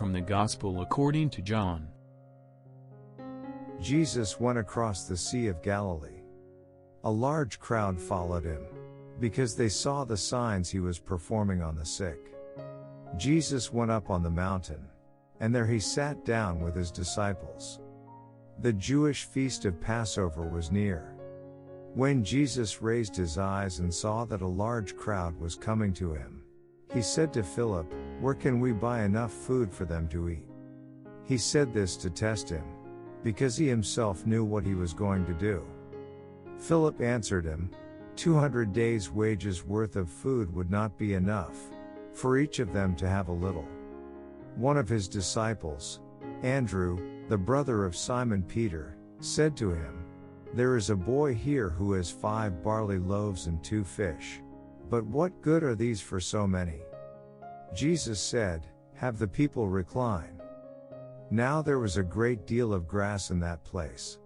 from the Gospel according to John. Jesus went across the Sea of Galilee. A large crowd followed him, because they saw the signs he was performing on the sick. Jesus went up on the mountain, and there he sat down with his disciples. The Jewish feast of Passover was near. When Jesus raised his eyes and saw that a large crowd was coming to him, he said to Philip, "Where can we buy enough food for them to eat?" He said this to test him, because he himself knew what he was going to do. Philip answered him, 200 days' wages worth of food would not be enough for each of them to have a little. One of his disciples, Andrew, the brother of Simon Peter, said to him, "There is a boy here who has 5 barley loaves and 2 fish. But what good are these for so many?" Jesus said, "Have the people recline." Now there was a great deal of grass in that place.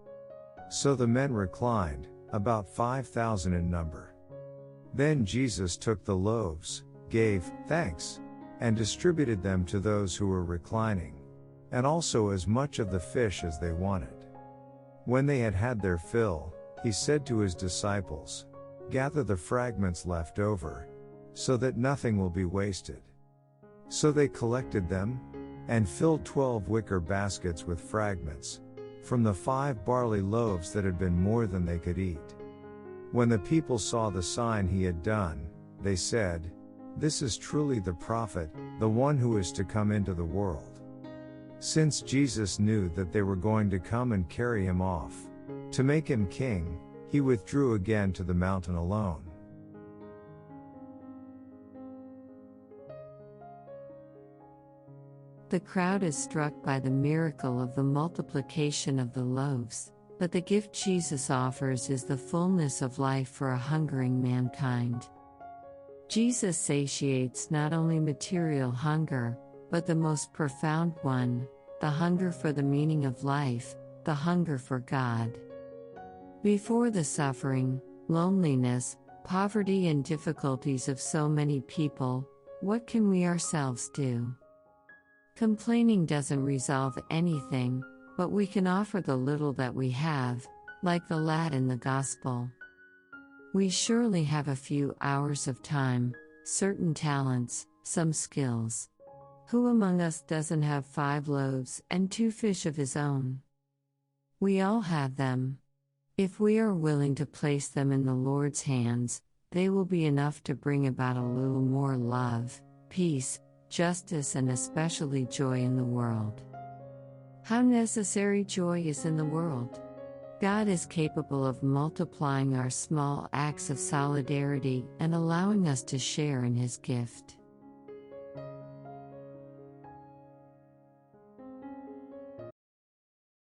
So the men reclined, about 5,000 in number. Then Jesus took the loaves, gave thanks, and distributed them to those who were reclining, and also as much of the fish as they wanted. When they had had their fill, he said to his disciples, "Gather the fragments left over, so that nothing will be wasted." So they collected them, and filled 12 wicker baskets with fragments, from the 5 barley loaves that had been more than they could eat. When the people saw the sign he had done, they said, "This is truly the prophet, the one who is to come into the world." Since Jesus knew that they were going to come and carry him off, to make him king, he withdrew again to the mountain alone. The crowd is struck by the miracle of the multiplication of the loaves, but the gift Jesus offers is the fullness of life for a hungering mankind. Jesus satiates not only material hunger, but the most profound one, the hunger for the meaning of life, the hunger for God. Before the suffering, loneliness, poverty and difficulties of so many people, what can we ourselves do? Complaining doesn't resolve anything, but we can offer the little that we have, like the lad in the Gospel. We surely have a few hours of time, certain talents, some skills. Who among us doesn't have 5 loaves and 2 fish of his own? We all have them. If we are willing to place them in the Lord's hands, they will be enough to bring about a little more love, peace, justice and especially joy in the world. How necessary joy is in the world. God is capable of multiplying our small acts of solidarity and allowing us to share in His gift.